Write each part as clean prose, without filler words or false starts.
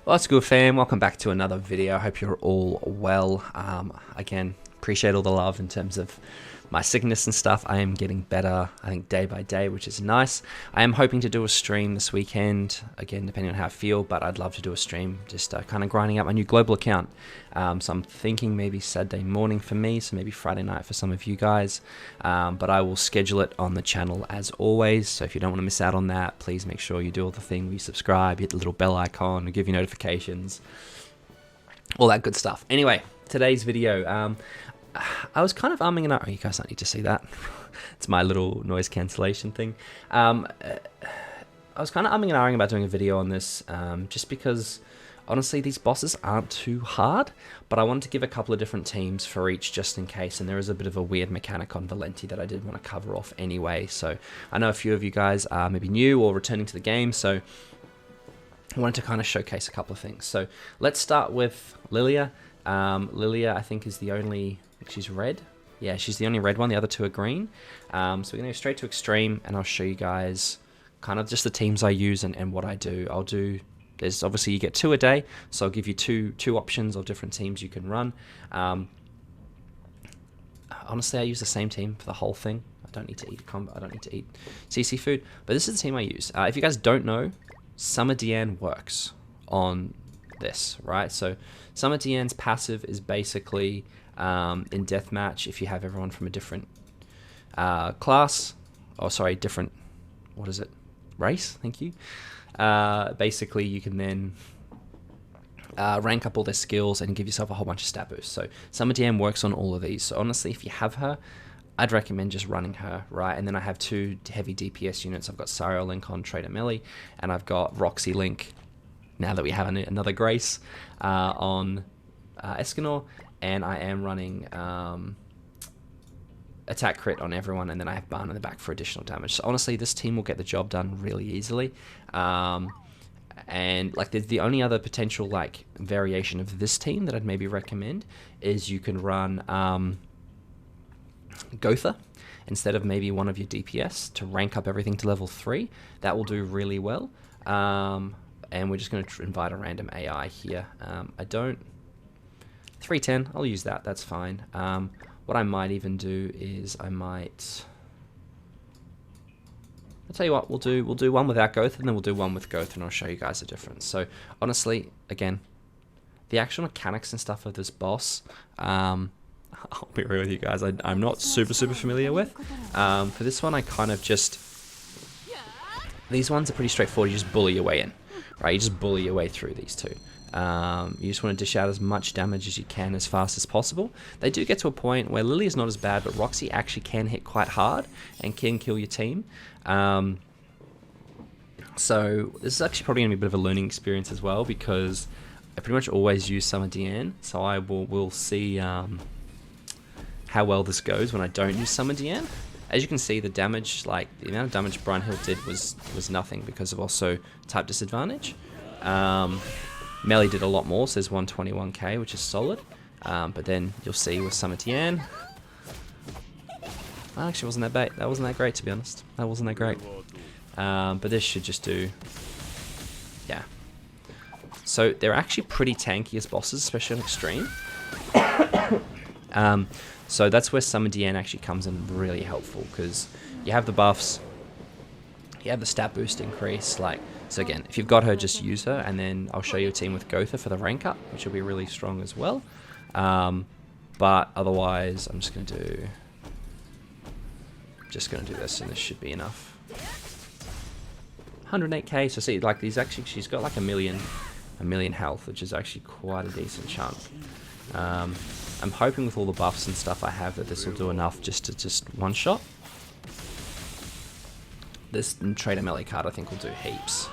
What's good, fam? Welcome back to another video. I hope you're all well. Again, appreciate all the love in terms of my sickness and stuff. I am getting better, I think, day by day, which is nice. I am hoping to do a stream this weekend, again, depending on how I feel, but I'd love to do a stream, just kind of grinding up my new global account. So I'm thinking maybe Saturday morning for me, so maybe Friday night for some of you guys. But I will schedule it on the channel as always, so if you don't want to miss out on that, please make sure you do all the thing where you subscribe, hit the little bell icon, give you notifications, all that good stuff. Anyway, today's video, I was kind of umming and ahhing. Oh, you guys don't need to see that. It's my little noise cancellation thing. I was kind of umming and ahhing about doing a video on this, just because honestly these bosses aren't too hard, but I wanted to give a couple of different teams for each just in case, and there is a bit of a weird mechanic on Valenti that I did want to cover off anyway. So I know a few of you guys are maybe new or returning to the game, so I wanted to kind of showcase a couple of things. So let's start with Lilia. Lilia, I think, is the only... She's red. Yeah, she's the only red one. The other two are green. So we're going to go straight to Extreme, and I'll show you guys kind of just the teams I use and what I do. There's obviously, you get 2 a day, so I'll give you two options of different teams you can run. Honestly, I use the same team for the whole thing. I don't need to eat combat. I don't need to eat CC food, but this is the team I use. If you guys don't know, Summer Diane works on this, right? So Summer Diane's passive is basically in Deathmatch, if you have everyone from a different class, or sorry, different, what is it, race, thank you. Basically, you can then rank up all their skills and give yourself a whole bunch of stat boosts. So Summer Diane works on all of these. So honestly, if you have her, I'd recommend just running her, right? And then I have 2 heavy DPS units. I've got Sariel Link on Trader Melee, and I've got Roxy Link, now that we have another Grace, on Escanor, and I am running attack crit on everyone, and then I have Barn in the back for additional damage. So honestly, this team will get the job done really easily. And like the only other potential like variation of this team that I'd maybe recommend is you can run Gotha instead of maybe one of your DPS to rank up everything to level 3. That will do really well. And we're just going to invite a random AI here. I don't... 310, I'll use that, that's fine. What I might even do is I'll tell you what, we'll do one without Gotha, and then we'll do one with Gotha, and I'll show you guys the difference. So honestly, again, the actual mechanics and stuff of this boss, I'll be real with you guys, I'm not super familiar with. For this one, I kind of just... These ones are pretty straightforward. You just bully your way in, right? You just bully your way through these two. You just want to dish out as much damage as you can as fast as possible. They do get to a point where Lily is not as bad, but Roxy actually can hit quite hard and can kill your team. So this is actually probably going to be a bit of a learning experience as well, because I pretty much always use Summer Diane, so I will see how well this goes when I don't use Summer Diane. As you can see, the damage, like the amount of damage Brian Hill did was nothing because of also type disadvantage. Melee did a lot more, so there's 121k, which is solid. But then you'll see with Summer Diane, actually wasn't that great, to be honest. That wasn't that great. But this should just do, yeah. So they're actually pretty tanky as bosses, especially on Extreme. So that's where Summer Diane actually comes in really helpful, because you have the buffs, you have the stat boost increase, like, so again, if you've got her, just use her, and then I'll show you a team with Gotha for the rank up, which will be really strong as well. But otherwise, I'm just gonna do this, and this should be enough. 108k. So see, like these actually, she's got like a million health, which is actually quite a decent chunk. I'm hoping with all the buffs and stuff I have that this will do enough just to one shot. This Trader Melee card I think will do heaps.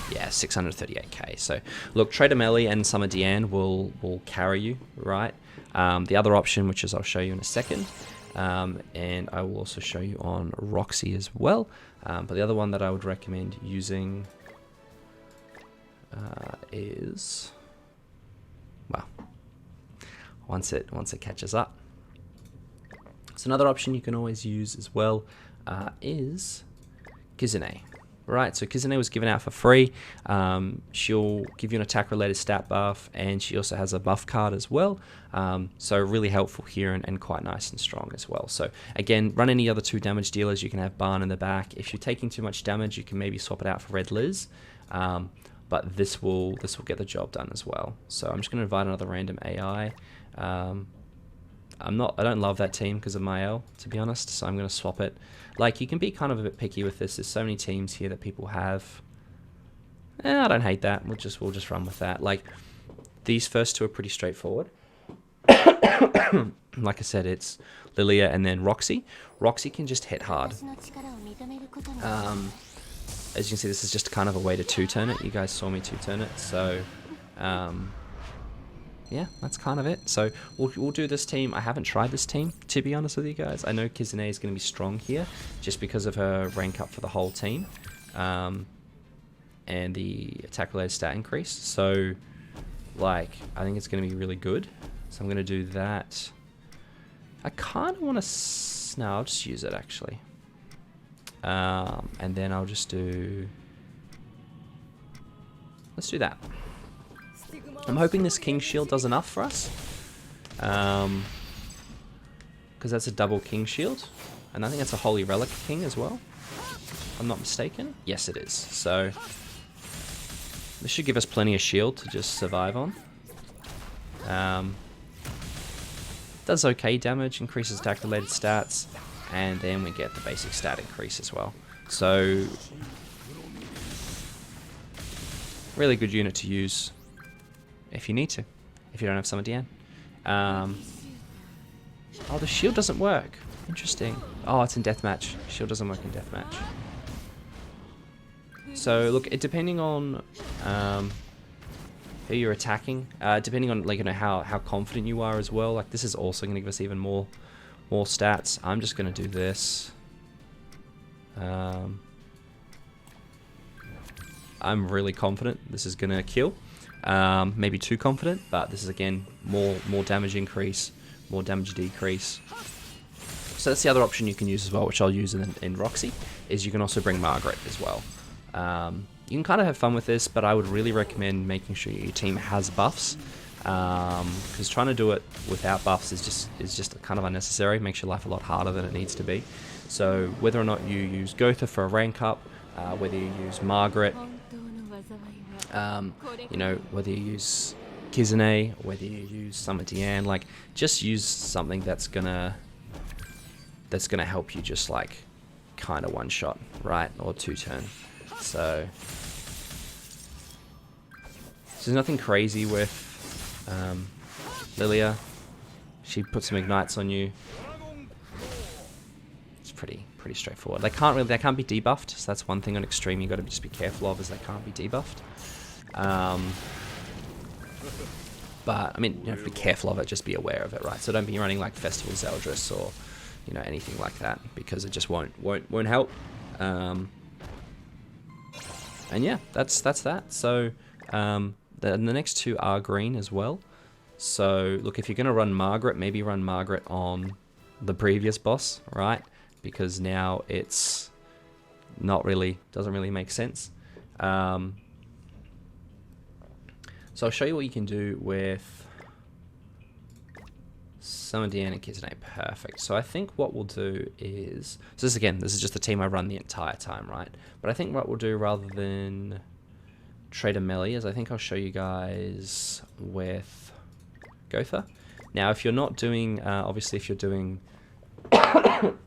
Yeah, 638k. So look, Trader Melee and Summer Diane will carry you, right? The other option, which is I'll show you in a second, and I will also show you on Roxy as well. But the other one that I would recommend using is, well, once it catches up. So another option you can always use as well is Kizune. right? So Kizune was given out for free. She'll give you an attack-related stat buff, and she also has a buff card as well. So really helpful here and quite nice and strong as well. So again, run any other 2 damage dealers. You can have Barn in the back. If you're taking too much damage, you can maybe swap it out for Red Liz. But this will get the job done as well. So I'm just going to invite another random AI. I don't love that team because of my L, to be honest, so I'm going to swap it. Like, you can be kind of a bit picky with this. There's so many teams here that people have. I don't hate that. We'll just run with that. Like, these first 2 are pretty straightforward. Like I said, it's Lilia and then Roxy. Roxy can just hit hard. As you can see, this is just kind of a way to 2-turn it. You guys saw me 2-turn it, so yeah, that's kind of it. So we'll do this team. I haven't tried this team, to be honest with you guys. I know Kizune is going to be strong here just because of her rank up for the whole team and the attack related stat increase. So like, I think it's going to be really good. So I'm going to do that. I kind of want to... No, I'll just use it actually. And then I'll just do... Let's do that. I'm hoping this King Shield does enough for us. Because that's a double King Shield. And I think that's a Holy Relic King as well. If I'm not mistaken. Yes, it is. So this should give us plenty of shield to just survive on. Does okay damage, increases attack related stats, and then we get the basic stat increase as well. So really good unit to use if you need to, if you don't have Summer Diane. Oh, the shield doesn't work. Interesting. Oh, it's in Deathmatch. Shield doesn't work in Deathmatch. So look, depending on who you're attacking, depending on, like, you know, how confident you are as well. Like, this is also going to give us even more stats. I'm just going to do this. I'm really confident this is going to kill. Maybe too confident, but this is again more damage increase, more damage decrease. So that's the other option you can use as well, which I'll use in Roxy, is you can also bring Margaret as well. You can kind of have fun with this, but I would really recommend making sure your team has buffs, because trying to do it without buffs is just kind of unnecessary. It makes your life a lot harder than it needs to be. So whether or not you use Gotha for a rank up, whether you use Margaret, you know, whether you use Kizune, whether you use Summer Diane, like, just use something that's gonna help you just like kind of one shot, right, or 2-turn. So there's nothing crazy with Lilia. She puts some ignites on you. It's pretty straightforward. They can't be debuffed, so that's one thing on extreme you got to just be careful of, is they can't be debuffed. But I mean, you have to be careful of it, just be aware of it, right? So don't be running like Festival Zeldris or, you know, anything like that, because it just won't help. And yeah, that's that. So the next 2 are green as well. So look, if you're gonna run Margaret, maybe run Margaret on the previous boss, right? Because now it's doesn't really make sense. So I'll show you what you can do with Summer Diane and Kizune. Perfect. So I think what we'll do is... So this is just the team I run the entire time, right? But I think what we'll do, rather than Trader Melee, is I think I'll show you guys with Gotha. Now, if you're not doing... obviously, if you're doing... perfect.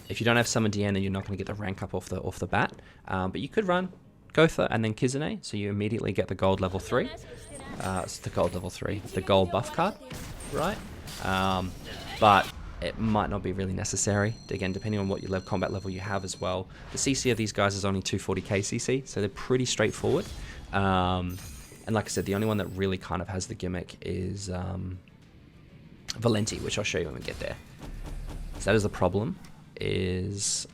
If you don't have Summer Diana, you're not going to get the rank up off the bat. But you could run Gotha and then Kizune, so you immediately get the gold level 3. It's the gold level 3, the gold buff card, right? But it might not be really necessary. Again, depending on what your combat level you have as well. The CC of these guys is only 240k CC, so they're pretty straightforward. And like I said, the only one that really kind of has the gimmick is Valenti, which I'll show you when we get there. So that is the problem, is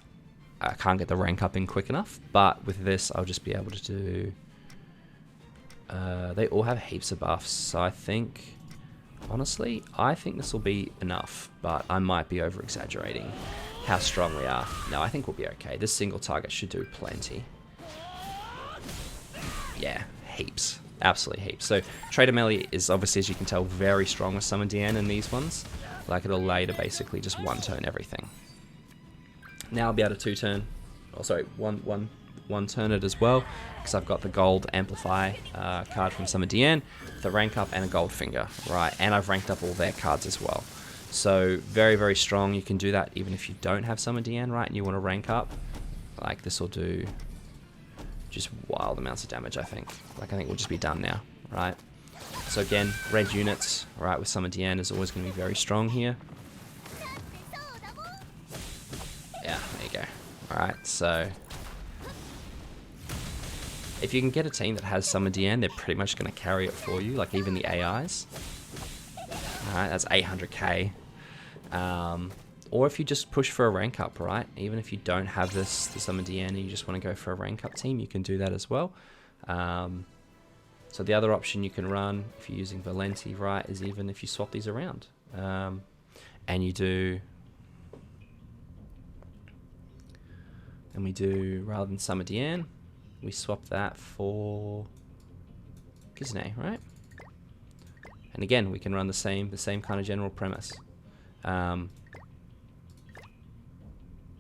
I can't get the rank up in quick enough, but with this I'll just be able to do... they all have heaps of buffs, so I think, honestly, I think this will be enough, but I might be over exaggerating. how strong we are. No, I think we'll be okay. This single target should do plenty. Yeah, heaps. Absolutely heaps. So Trader Melee is obviously, as you can tell, very strong with Summon Deanne in these ones. Like, it'll lay to basically just one-turn everything. Now I'll be able to two-turn, oh sorry, one-turn it as well, because I've got the gold Amplify card from Summon Deanne, the rank up, and a gold finger, right? And I've ranked up all their cards as well. So very, very strong. You can do that even if you don't have Summon Deanne, right? And you want to rank up. Like, this will do just wild amounts of damage, I think. Like, I think we'll just be done now, right? So again, red units, right, with Summon Deanne is always going to be very strong here. Yeah, there you go. Alright, so if you can get a team that has Summon Deanne, they're pretty much going to carry it for you, like even the AIs. Alright, that's 800k. Or if you just push for a rank up, right? Even if you don't have the Summon Deanne and you just want to go for a rank up team, you can do that as well. So the other option you can run, if you're using Valenti, right, is even if you swap these around. And you do... And we do, rather than Summon Deanne, we swap that for Kisne, right? And again, we can run the same kind of general premise.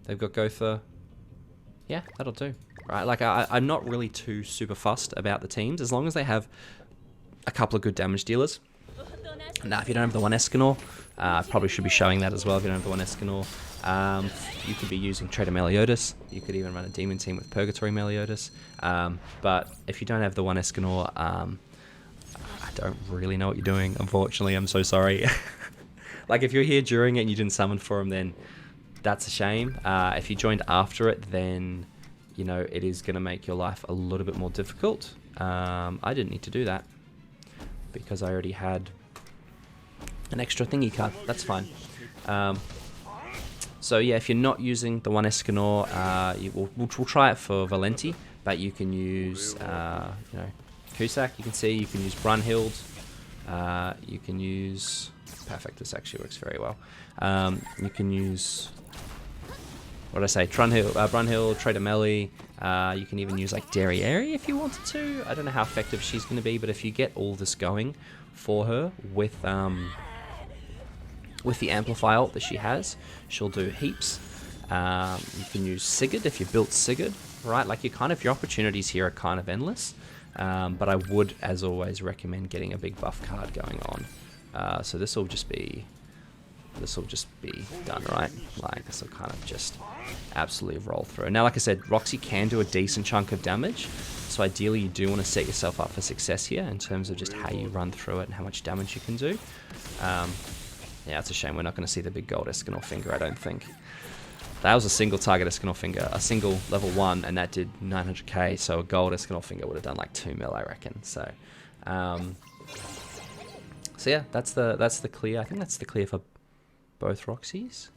They've got Gotha. Yeah, that'll do. Right, like I'm not really too super fussed about the teams as long as they have a couple of good damage dealers. Now, if you don't have the one Escanor, I probably should be showing that as well. If you don't have the one Escanor, you could be using Trader Meliodas. You could even run a demon team with Purgatory Meliodas. But if you don't have the one Escanor, I don't really know what you're doing. Unfortunately, I'm so sorry. Like, if you're here during it and you didn't summon for him, then that's a shame. If you joined after it, then, you know, it is going to make your life a little bit more difficult. I didn't need to do that because I already had an extra thingy card. That's fine. So yeah, if you're not using the one Escanor, we'll try it for Valenti, but you can use, you know, Cusack. You can see you can use Brunhild. You can use perfect. This actually works very well. You can use, what did I say? Brunhild, Trader Melee. You can even use like Derriere if you wanted to. I don't know how effective she's going to be, but if you get all this going for her with the Amplify ult that she has, she'll do heaps. You can use Sigurd if you built Sigurd, right? Like, your opportunities here are kind of endless. But I would, as always, recommend getting a big buff card going on. So this will just be done, right? Like, this will kind of just absolutely roll through. Now, like I said, Roxy can do a decent chunk of damage. So ideally, you do want to set yourself up for success here in terms of just how you run through it and how much damage you can do. Yeah, it's a shame we're not going to see the big gold Escanor finger, I don't think. That was a single target Escanor finger, a single level 1, and that did 900k, so a gold Escanor finger would have done like 2 mil, I reckon. So yeah, that's the clear. I think that's the clear for both Roxys.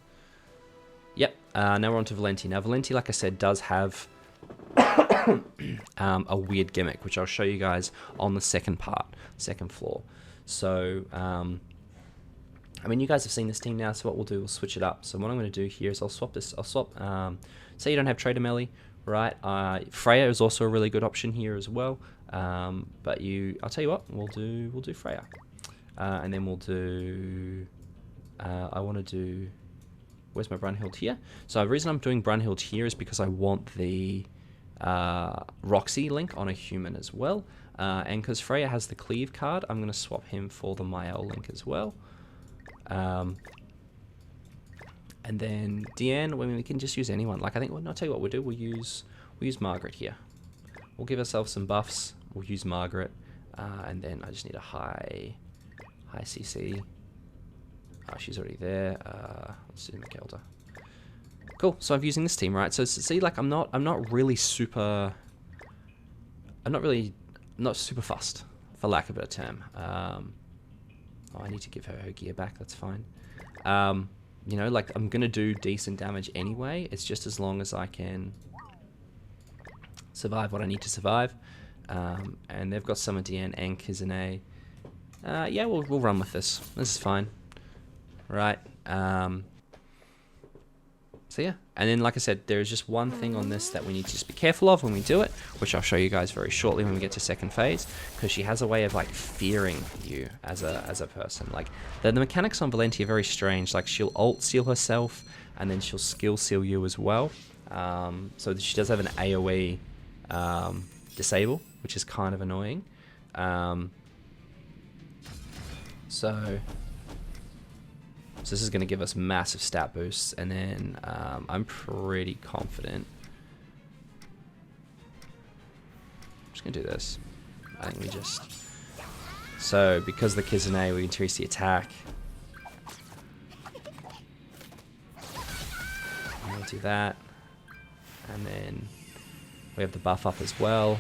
Yep, now we're on to Valenti. Now, Valenti, like I said, does have a weird gimmick, which I'll show you guys on the second floor. So, I mean, you guys have seen this team now, so what we'll do, we'll switch it up. So what I'm going to do here is I'll swap, say you don't have Trader Melee, right? Freya is also a really good option here as well. But I'll tell you what, we'll do Freya. And then we'll do, I want to do, where's my Brunhild here? So the reason I'm doing Brunhild here is because I want the Roxy link on a human as well. And because Freya has the Cleave card, I'm going to swap him for the Mael link as well. And then Deanne, I mean, we can just use anyone. Like, I think, well, I'll tell you what we'll do. We'll use Margaret here. We'll give ourselves some buffs. We'll use Margaret, and then I just need a high CC. Oh, she's already there. Let's do Makelda. Cool. So I'm using this team, right? So see, like, I'm not super fussed, for lack of a better term. Oh, I need to give her gear back, that's fine. You know, like, I'm going to do decent damage anyway. It's just as long as I can survive what I need to survive. And they've got Summon Deanne and Kisne. Yeah, we'll run with this. This is fine. Right. So yeah, and then like I said, there is just one thing on this that we need to just be careful of when we do it, which I'll show you guys very shortly when we get to second phase, because she has a way of like fearing you as a person. Like the mechanics on Valenti are very strange. Like she'll ult seal herself, and then she'll skill seal you as well. So she does have an AoE disable, which is kind of annoying. So this is going to give us massive stat boosts, and then I'm pretty confident. I'm just going to do this. I think we just... So, because the Kizune, we increase the attack. And we'll do that. And then we have the buff up as well.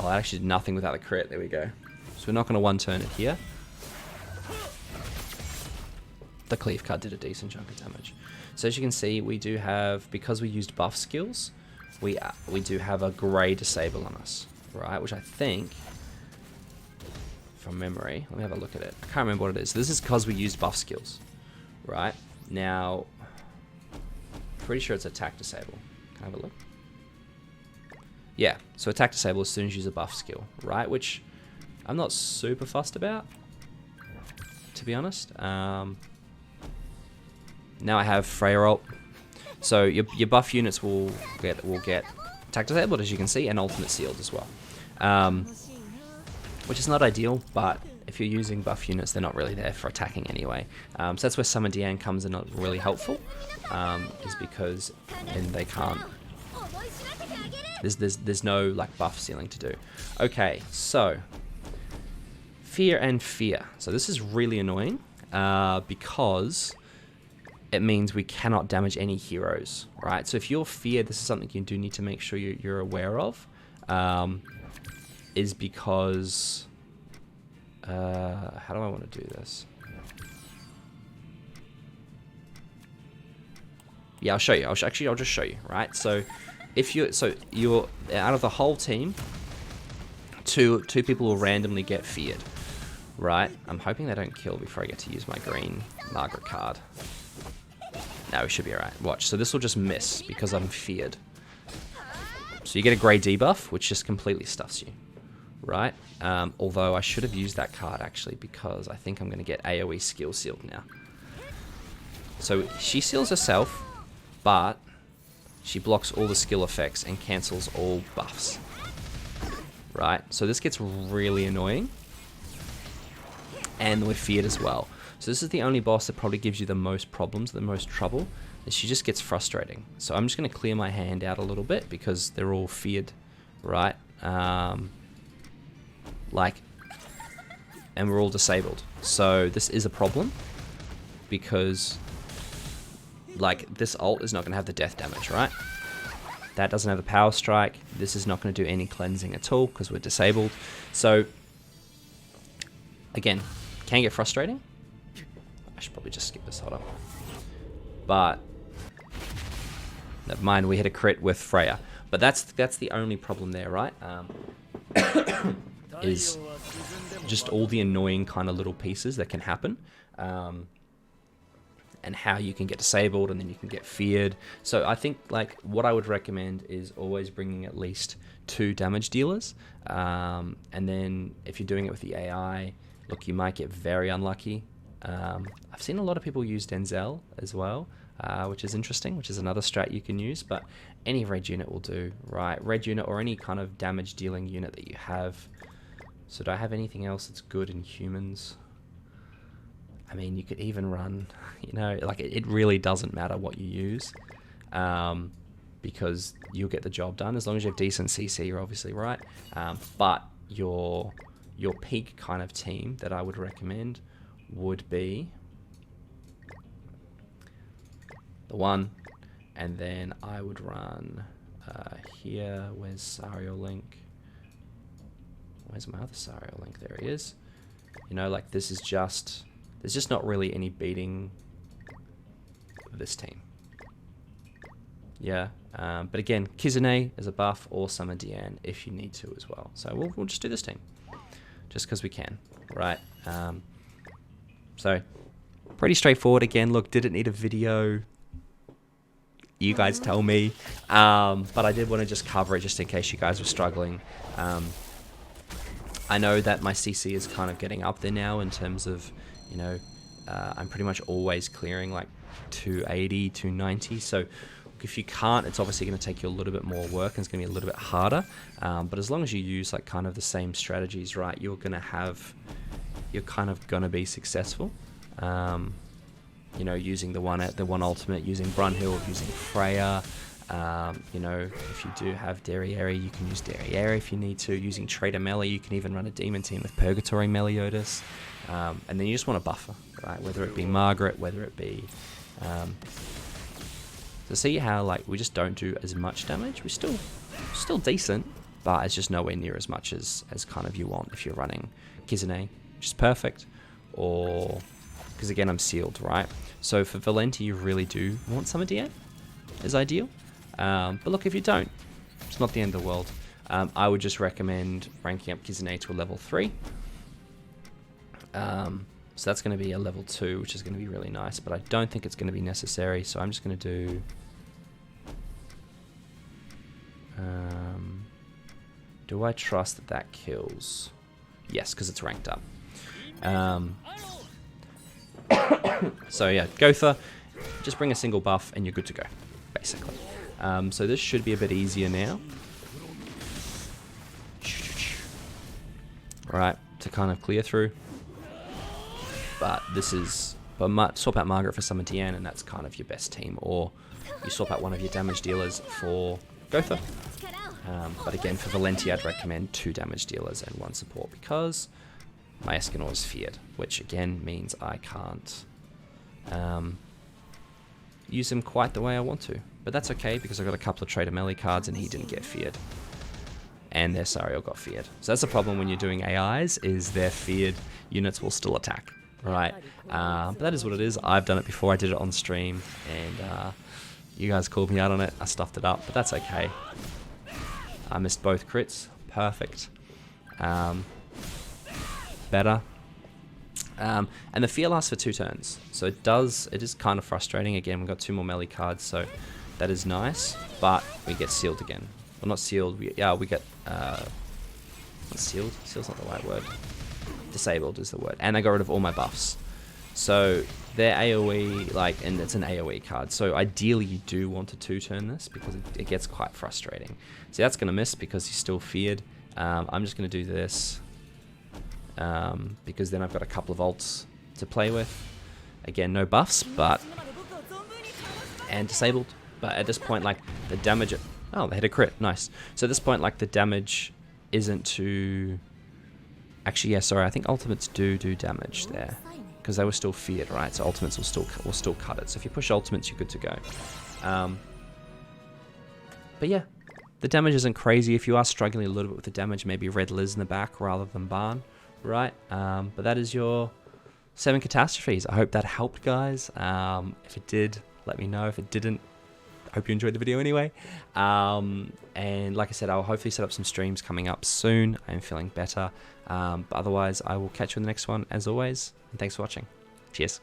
Oh, I actually did nothing without the crit. There we go. So we're not going to one-turn it here. The cleave card did a decent chunk of damage. So as you can see, we do have, because we used buff skills, we do have a grey disable on us, right? Which I think, from memory, let me have a look at it. I can't remember what it is. This is because we used buff skills, right? Now, pretty sure it's attack disable. Can I have a look? Yeah, so attack disable as soon as you use a buff skill, right? Which I'm not super fussed about, to be honest. Now I have Freya ult. So your buff units will get attack disabled, as you can see, and ultimate sealed as well. Which is not ideal, but if you're using buff units, they're not really there for attacking anyway. So that's where Summer Diane comes in really helpful, is because then they can't... There's no like buff sealing to do. Okay, so fear and fear. So this is really annoying because it means we cannot damage any heroes, right? So if you're feared, this is something you do need to make sure you're aware of, is because... how do I want to do this? Yeah, I'll show you. I'll just show you, right? So if you're out of the whole team, two people will randomly get feared, right? I'm hoping they don't kill before I get to use my green Margaret card. No, we should be alright. Watch. So this will just miss because I'm feared. So you get a grey debuff, which just completely stuffs you, right? Although I should have used that card actually, because I think I'm going to get AoE skill sealed now. So she seals herself, but she blocks all the skill effects and cancels all buffs, right? So this gets really annoying, and we're feared as well. So this is the only boss that probably gives you the most problems, the most trouble, is she just gets frustrating. So I'm just going to clear my hand out a little bit because they're all feared, right? And we're all disabled. So this is a problem because like this ult is not going to have the death damage, right? That doesn't have the power strike. This is not going to do any cleansing at all because we're disabled. So again, can get frustrating. I should probably just skip this, hold up. But never mind, we hit a crit with Freya. But that's the only problem there, right? Is just all the annoying kind of little pieces that can happen. And how you can get disabled and then you can get feared. So I think like what I would recommend is always bringing at least 2 damage dealers. And then if you're doing it with the AI, look, you might get very unlucky. I've seen a lot of people use Denzel as well, which is interesting, which is another strat you can use, but any red unit will do, right? Red unit or any kind of damage dealing unit that you have. So do I have anything else that's good in humans? I mean, you could even run, you know, like it really doesn't matter what you use, because you'll get the job done as long as you have decent CC, you're obviously right. But your peak kind of team that I would recommend would be the one, and then I would run here. Where's Sario Link? Where's my other Sario Link? There he is. You know, like this is just, there's just not really any beating this team. Yeah, but again, Kizune is a buff, or Summer Diane if you need to as well. So we'll just do this team, just because we can, right? So pretty straightforward. Again, look, did it need a video? You guys tell me. But I did want to just cover it just in case you guys were struggling. I know that my CC is kind of getting up there now in terms of, you know, I'm pretty much always clearing like 280, 290. So if you can't, it's obviously going to take you a little bit more work and it's going to be a little bit harder. But as long as you use like kind of the same strategies, right, you're kind of going to be successful. You know, using the one ultimate, using Brunhild, using Freya. You know, if you do have Derriere, you can use Derriere if you need to. Using Trader Melee, you can even run a Demon team with Purgatory Meliodas. And then you just want a buffer, right? Whether it be Margaret, whether it be... So see how like we just don't do as much damage? We're still decent, but it's just nowhere near as much as kind of you want if you're running Kizune, which is perfect, or... Because again, I'm sealed, right? So for Valenti, you really do want Summer DM, is ideal. But look, if you don't, it's not the end of the world. I would just recommend ranking up Kizune to a level 3. So that's going to be a level 2, which is going to be really nice, but I don't think it's going to be necessary, so I'm just going to do... do I trust that that kills? Yes, because it's ranked up. So yeah, Gotha, just bring a single buff and you're good to go, basically. So this should be a bit easier now. Alright, to kind of clear through. But this is... But swap out Margaret for Summer Tian and that's kind of your best team. Or you swap out one of your damage dealers for Gotha. But again, for Valenti, I'd recommend 2 damage dealers and 1 support because my Escanor is feared, which again means I can't use him quite the way I want to. But that's okay because I got a couple of Trader Melee cards and he didn't get feared. And their Sariel got feared. So that's the problem when you're doing AIs, is their feared units will still attack, right? But that is what it is. I've done it before. I did it on stream and you guys called me out on it. I stuffed it up, but that's okay. I missed both crits. Perfect. Better. And the fear lasts for 2 turns. So it is kind of frustrating. Again, we've got 2 more melee cards, so that is nice. But we get sealed again. Well, not sealed. We get... not sealed? Sealed's not the right word. Disabled is the word. And I got rid of all my buffs. So they're AoE, like, and it's an AoE card. So ideally you do want to 2-turn this because it gets quite frustrating. So that's going to miss because he's still feared. I'm just going to do this. Because then I've got a couple of ults to play with. Again, no buffs, but... And disabled. But at this point, like, the damage... Oh, they hit a crit. Nice. So at this point, like, the damage isn't too... Actually, yeah, sorry. I think ultimates do damage there. Because they were still feared, right? So ultimates will still cut it. So if you push ultimates, you're good to go. But yeah, the damage isn't crazy. If you are struggling a little bit with the damage, maybe Red Liz in the back rather than Barn. Right, but that is your 7 catastrophes. I hope that helped, guys. If it did, let me know. If it didn't, I hope you enjoyed the video anyway. And like I said, I'll hopefully set up some streams coming up soon. I am feeling better. But otherwise, I will catch you in the next one, as always. And thanks for watching. Cheers.